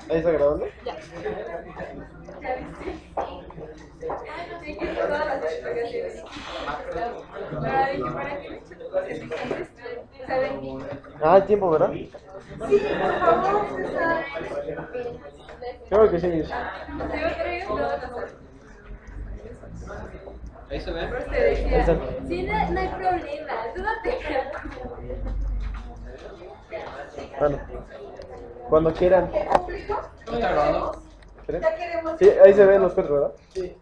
¿Ahí está grabando? Ya. ¿Ya viste? Sí, que todas las explicaciones. Para que ¿saben? Ah, hay tiempo, ¿verdad? Sí, por favor, César. Creo que sí. Yo creo todas las Ahí se ve. Por te decía, sí, no hay problema, tú no te preocupes. Bueno, cuando quieran. ¿Cómo está grabando? ¿Esperen? Sí, ahí se ven los cuatro, ¿verdad? Sí.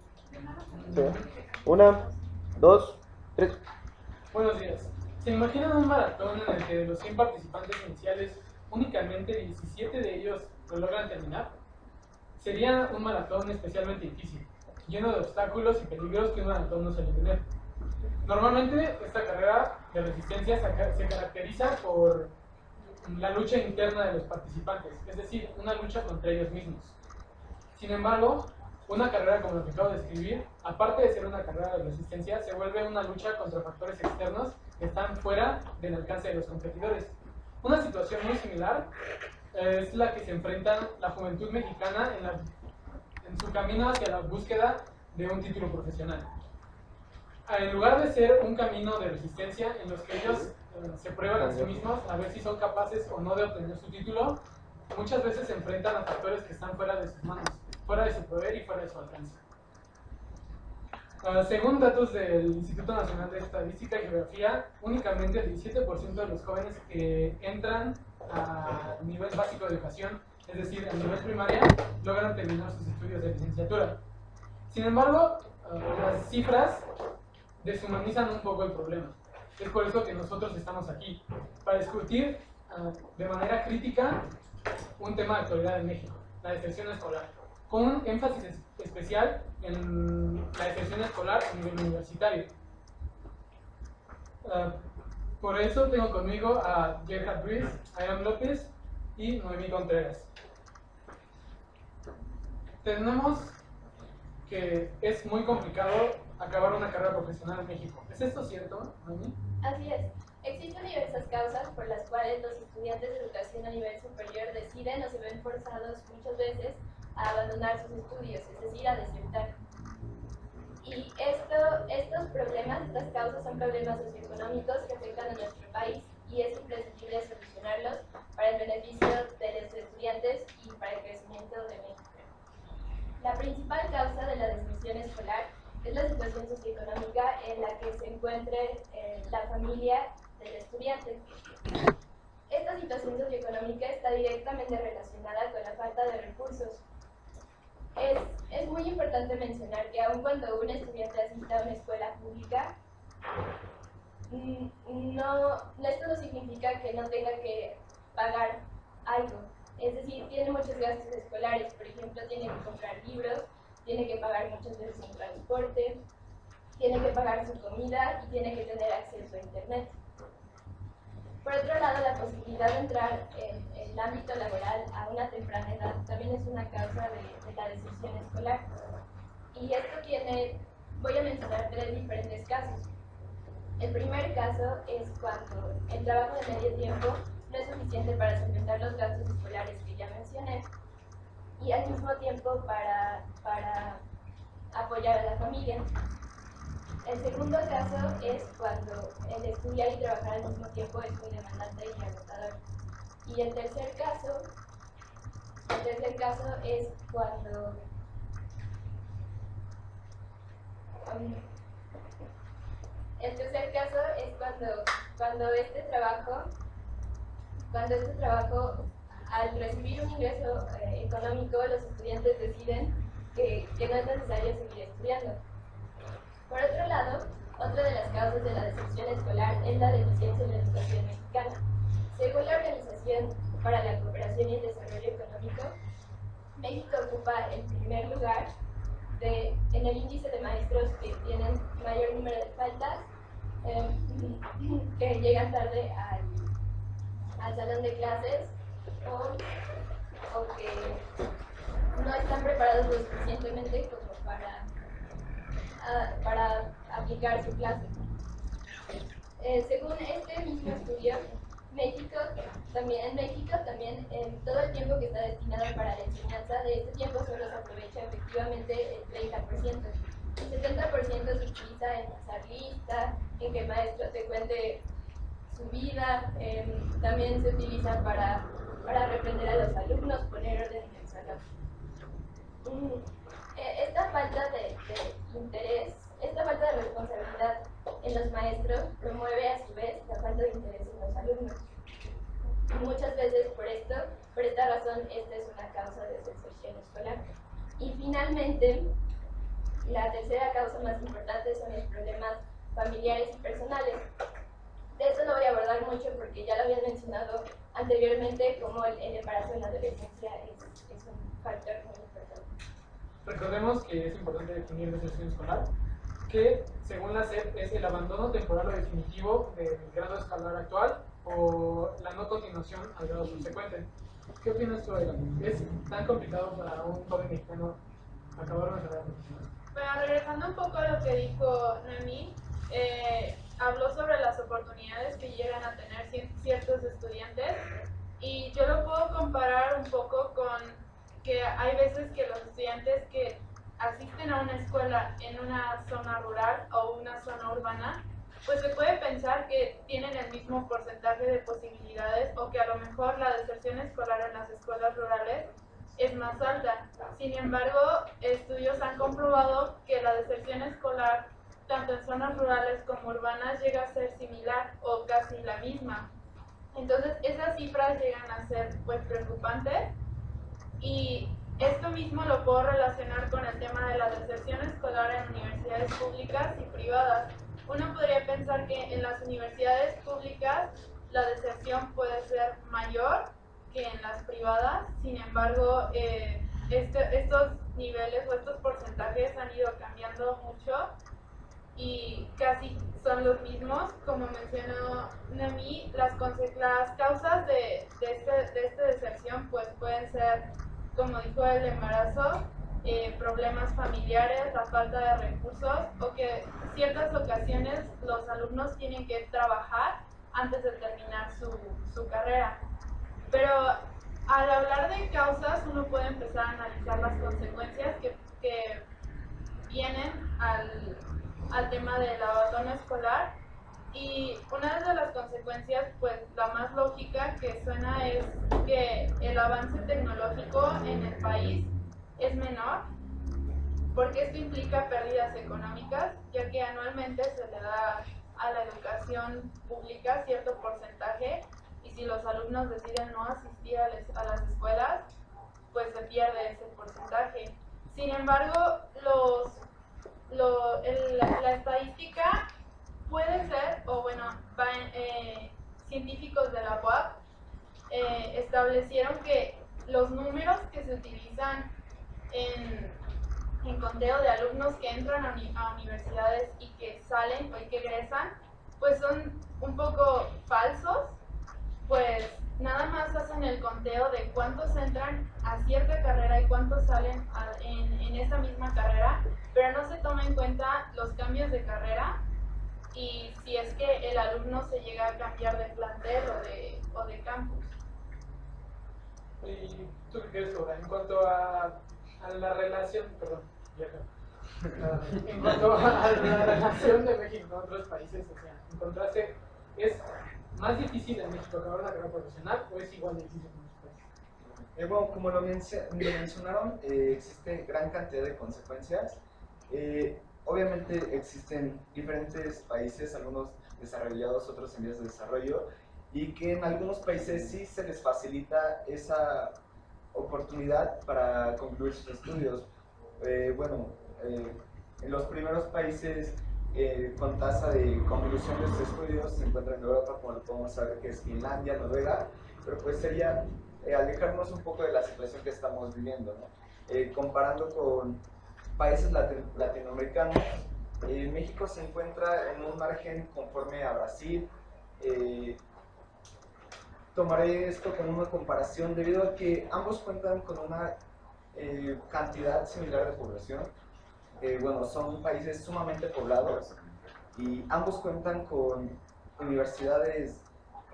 Se ve. Una, dos, tres. Buenos días. ¿Se imaginan un maratón en el que de los 100 participantes iniciales, únicamente 17 de ellos lo logran terminar? Sería un maratón especialmente difícil, lleno de obstáculos y peligros que un maratón no suele tener. Normalmente, esta carrera de resistencia se caracteriza por la lucha interna de los participantes, es decir, una lucha contra ellos mismos. Sin embargo, una carrera como la que acabo de describir, aparte de ser una carrera de resistencia, se vuelve una lucha contra factores externos que están fuera del alcance de los competidores. Una situación muy similar es la que se enfrenta la juventud mexicana en su camino hacia la búsqueda de un título profesional. En lugar de ser un camino de resistencia en los que ellos se prueban a sí mismos a ver si son capaces o no de obtener su título, muchas veces se enfrentan a factores que están fuera de sus manos, fuera de su poder y fuera de su alcance. Según datos del Instituto Nacional de Estadística y Geografía, únicamente el 17% de los jóvenes que entran a nivel básico de educación, es decir, a nivel primaria, logran terminar sus estudios de licenciatura. Sin embargo, las cifras deshumanizan un poco el problema. Es por eso que nosotros estamos aquí, para discutir de manera crítica un tema de actualidad en México, la deserción escolar, con un énfasis especial en la deserción escolar a nivel universitario. Por eso tengo conmigo a Gerhard Ruiz, Ayam López y Noemí Contreras. Tenemos que es muy complicado acabar una carrera profesional en México. ¿Es esto cierto, Noemí? Así es. Existen diversas causas por las cuales los estudiantes de educación a nivel superior deciden o se ven forzados muchas veces a abandonar sus estudios, es decir, a desertar. Y estos problemas, estas causas son problemas socioeconómicos que afectan a nuestro país y es imprescindible solucionarlos para el beneficio de los estudiantes y para el crecimiento de México. La principal causa de la deserción escolar es la situación socioeconómica en la que se encuentre la familia del estudiante. Esta situación socioeconómica está directamente relacionada con la falta de recursos. Es muy importante mencionar que aun cuando un estudiante asista a una escuela pública, esto no significa que no tenga que pagar algo. Es decir, tiene muchos gastos escolares, por ejemplo, tiene que comprar libros, tiene que pagar muchas veces un transporte, tiene que pagar su comida y tiene que tener acceso a internet. Por otro lado, la posibilidad de entrar en el ámbito laboral a una temprana edad también es una causa de la deserción escolar. Y esto voy a mencionar tres diferentes casos. El primer caso es cuando el trabajo de medio tiempo no es suficiente para solventar los gastos escolares que ya mencioné y al mismo tiempo para apoyar a la familia. El segundo caso es cuando el estudiar y trabajar al mismo tiempo es muy demandante y agotador. Y el tercer caso es cuando este trabajo, al recibir un ingreso económico, los estudiantes deciden que no es necesario seguir estudiando. Por otro lado, otra de las causas de la deserción escolar es la deficiencia en la educación mexicana. Según la Organización para la Cooperación y el Desarrollo Económico, México ocupa el primer lugar en el índice de maestros que tienen mayor número de faltas, que llegan tarde al salón de clases o que no están preparados lo suficientemente como para aplicar su clase. Según este mismo estudio, En México también todo el tiempo que está destinado para la enseñanza, de este tiempo solo se aprovecha efectivamente el 30%. El 70% se utiliza en pasar lista, en que el maestro te cuente su vida, también se utiliza para reprender a los alumnos, poner orden en el salón. Esta falta de interés, esta falta de responsabilidad en los maestros promueve a su vez la falta de interés en los alumnos. Muchas veces por esta razón, esta es una causa de deserción escolar. Y finalmente, la tercera causa más importante son los problemas familiares y personales. De esto no voy a abordar mucho porque ya lo habían mencionado anteriormente, como el embarazo en la adolescencia es un factor muy importante. Recordemos que es importante definir deserción escolar, que según la SEP es el abandono temporal o definitivo del grado escolar actual o la no continuación al grado subsecuente. ¿Qué opinas tú, Ayla? ¿Es tan complicado para un joven mexicano acabar una carrera profesional? Bueno, regresando un poco a lo que dijo Noemí, habló sobre las oportunidades que llegan a tener ciertos estudiantes y yo lo puedo comparar un poco con que hay veces que los estudiantes que asisten a una escuela en una zona rural o una zona urbana, pues se puede pensar que tienen el mismo porcentaje de posibilidades o que a lo mejor la deserción escolar en las escuelas rurales es más alta. Sin embargo, estudios han comprobado que la deserción escolar, tanto en zonas rurales como urbanas, llega a ser similar o casi la misma. Entonces, esas cifras llegan a ser pues preocupantes y esto mismo lo puedo relacionar con el tema de la deserción escolar en universidades públicas y privadas. Uno podría pensar que en las universidades públicas la deserción puede ser mayor que en las privadas, sin embargo, estos niveles o estos porcentajes han ido cambiando mucho y casi son los mismos. Como mencionó Noemí, las causas de esta deserción pues pueden ser, como dijo, el embarazo, problemas familiares, la falta de recursos o que en ciertas ocasiones los alumnos tienen que trabajar antes de terminar su carrera. Pero al hablar de causas uno puede empezar a analizar las consecuencias que vienen al tema del abandono escolar y una de las consecuencias, pues la más lógica que suena es que el avance tecnológico en el país es menor, porque esto implica pérdidas económicas, ya que anualmente se le da a la educación pública cierto porcentaje y si los alumnos deciden no asistir a las escuelas, pues se pierde ese porcentaje. Sin embargo, la estadística puede ser, o bueno, científicos de la UAP establecieron que los números que se utilizan en conteo de alumnos que entran a universidades y que salen o que egresan, pues son un poco falsos, pues nada más hacen el conteo de cuántos entran a cierta carrera y cuántos salen en esa misma carrera, pero no se toma en cuenta los cambios de carrera y si es que el alumno se llega a cambiar de plantel o de campus. ¿Y tú qué crees, Laura? En cuanto a la relación, perdón, en cuanto a la relación de México con otros países, o sea, en contraste, ¿es más difícil en México acabar una carrera profesional o es igual de difícil en otros países? Bueno, como lo mencionaron, existe gran cantidad de consecuencias. Obviamente existen diferentes países, algunos desarrollados, otros en vías de desarrollo, y que en algunos países sí se les facilita esa oportunidad para concluir sus estudios. En los primeros países con tasa de conclusión de sus estudios se encuentran en Europa, como lo podemos saber, que es Finlandia, Noruega, pero pues sería alejarnos un poco de la situación que estamos viviendo, ¿no? Comparando con países latinoamericanos, México se encuentra en un margen conforme a Brasil. Tomaré esto como una comparación debido a que ambos cuentan con una cantidad similar de población. Son países sumamente poblados y ambos cuentan con universidades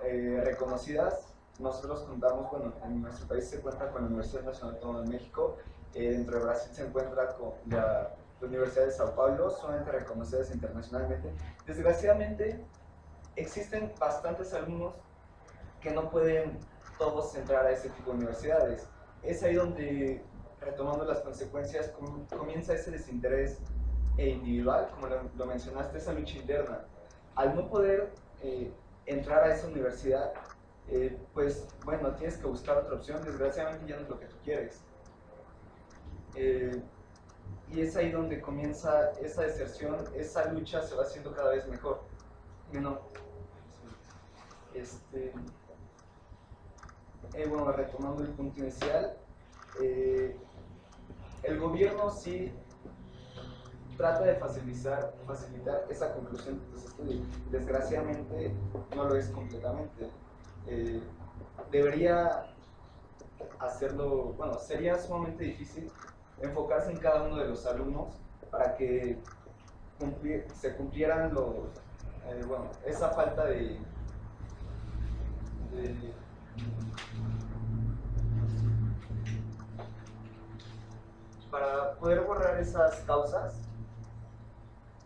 reconocidas. Nosotros contamos, bueno, en nuestro país se cuenta con la Universidad Nacional Autónoma de México, dentro de Brasil se encuentra con la Universidad de Sao Paulo, sumamente reconocidas internacionalmente. Desgraciadamente, existen bastantes alumnos que no pueden todos entrar a ese tipo de universidades. Es ahí donde, retomando las consecuencias, comienza ese desinterés individual, como lo mencionaste, esa lucha interna. Al no poder entrar a esa universidad, pues bueno, tienes que buscar otra opción, desgraciadamente ya no es lo que tú quieres. Y es ahí donde comienza esa deserción, esa lucha se va haciendo cada vez mejor. Bueno, bueno, retomando el punto inicial, el gobierno sí trata de facilitar esa conclusión de los estudios. Desgraciadamente no lo es completamente. Debería hacerlo, bueno, sería sumamente difícil enfocarse en cada uno de los alumnos para que se cumplieran los, bueno, esa falta de para poder borrar esas causas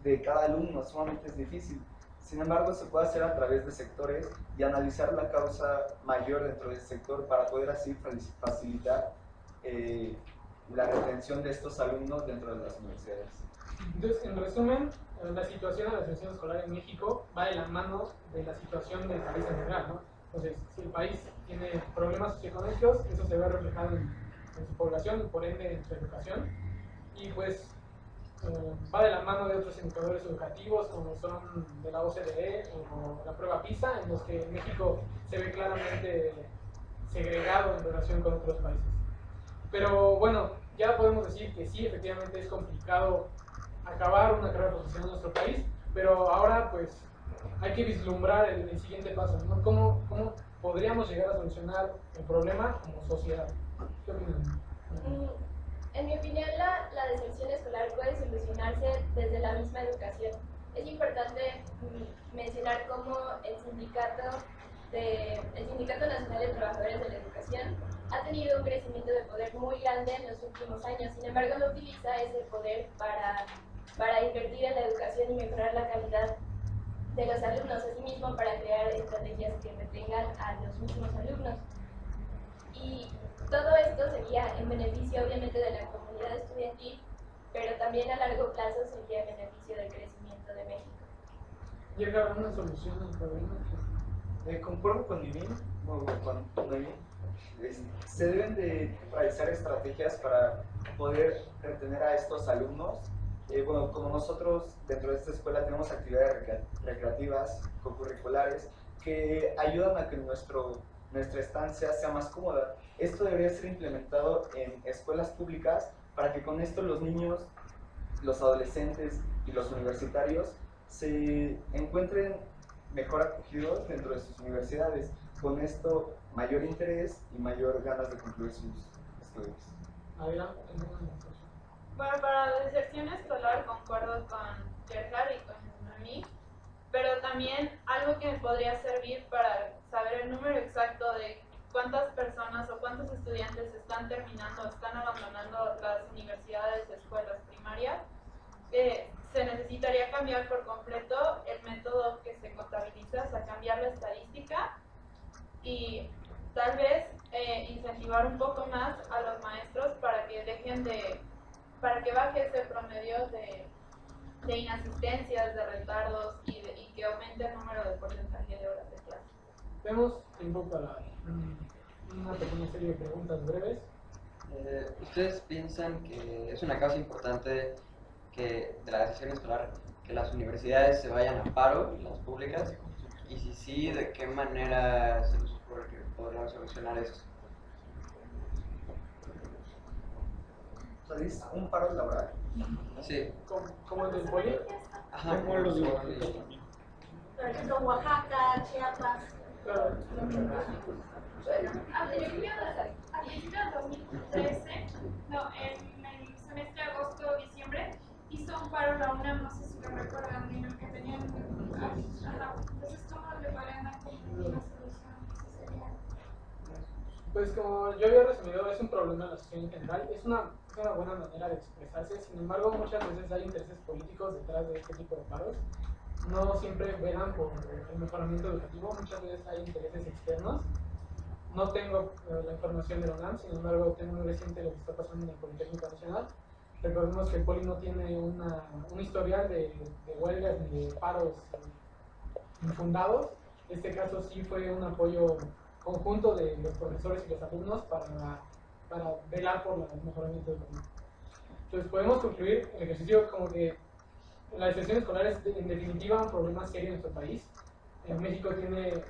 de cada alumno sumamente es difícil. Sin embargo, se puede hacer a través de sectores y analizar la causa mayor dentro del sector para poder así facilitar la retención de estos alumnos dentro de las universidades. Entonces, en resumen, la situación de la deserción escolar en México va de la mano de la situación del país en general, ¿no? Entonces, si el país tiene problemas socioeconómicos, eso se ve reflejado en su población y por ende en su educación. Y pues va de la mano de otros indicadores educativos como son de la OCDE o la prueba PISA, en los que México se ve claramente segregado en relación con otros países. Pero bueno, ya podemos decir que sí, efectivamente es complicado acabar una carrera profesional en nuestro país, pero ahora pues hay que vislumbrar el siguiente paso, ¿no? ¿Cómo podríamos llegar a solucionar el problema como sociedad? ¿Qué opinan? En mi opinión, la deserción escolar puede solucionarse desde la misma educación. Es importante mencionar cómo el Sindicato Nacional de Trabajadores de la Educación ha tenido un crecimiento de poder muy grande en los últimos años. Sin embargo, no utiliza ese poder para invertir en la educación y mejorar la calidad de los alumnos, asimismo para crear estrategias que retengan a los mismos alumnos. Y todo esto sería en beneficio obviamente de la comunidad estudiantil, pero también a largo plazo sería en beneficio del crecimiento de México. ¿Llega una solución al problema? Concuerdo con Nimin, se deben de realizar estrategias para poder retener a estos alumnos. Bueno, como nosotros dentro de esta escuela tenemos actividades recreativas, co-curriculares, que ayudan a que nuestra estancia sea más cómoda. Esto debería ser implementado en escuelas públicas para que con esto los niños, los adolescentes y los universitarios se encuentren mejor acogidos dentro de sus universidades. Con esto, mayor interés y mayor ganas de concluir sus estudios. Adelante. Bueno, para la deserción escolar concuerdo con Gerhard y con mí, pero también algo que me podría servir para saber el número exacto de cuántas personas o cuántos estudiantes están terminando, están abandonando las universidades, escuelas primarias, se necesitaría cambiar por completo el método que se contabiliza, o sea, cambiar la estadística y tal vez incentivar un poco más a los maestros para que baje ese promedio de inasistencias, de retardos y que aumente el número de porcentaje de horas de clase. Vemos tiempo para una pequeña serie de preguntas breves. ¿Ustedes piensan que es una causa importante de la deserción escolar que las universidades se vayan a paro, las públicas? Y si sí, ¿de qué manera se les ocurre que podrían solucionar eso? ¿Es un paro laboral? Sí. ¿Cómo el del poli? Ajá. Como los de Por ejemplo, Oaxaca, Chiapas. Claro. Bueno, a principios del 2013, No, en el semestre de agosto-diciembre hizo un paro la UNAM, no sé si lo recuerdan, en el que tenían. Ajá. Entonces, ¿cómo le podrían dar como una solución? Pues como yo había resumido, es un problema de la sociedad en general, es una buena manera de expresarse, sin embargo muchas veces hay intereses políticos detrás de este tipo de paros, no siempre velan por el mejoramiento educativo, muchas veces hay intereses externos. No tengo la información de la UNAM, sin embargo tengo muy reciente lo que está pasando en el Politécnico Nacional. Recordemos que el Poli no tiene un historial de huelgas ni de paros infundados. En este caso sí fue un apoyo conjunto de los profesores y los alumnos para velar por el mejoramiento educativo. Entonces podemos concluir el ejercicio como que la deserción escolar es en definitiva un problema serio en nuestro país. En México tiene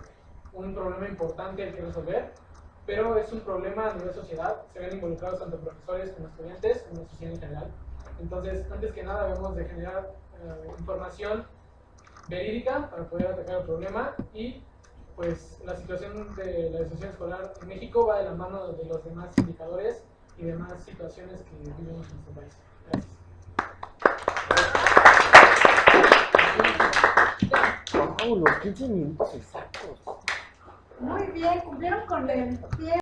un problema importante al que resolver, pero es un problema a nivel sociedad, se ven involucrados tanto profesores como estudiantes, como sociedad en general. Entonces, antes que nada debemos de generar información verídica para poder atacar el problema y pues la situación de la deserción escolar en México va de la mano de los demás indicadores y demás situaciones que vivimos en nuestro país. Gracias. Wow, los 15 minutos exactos. Muy bien, cumplieron con el tiempo.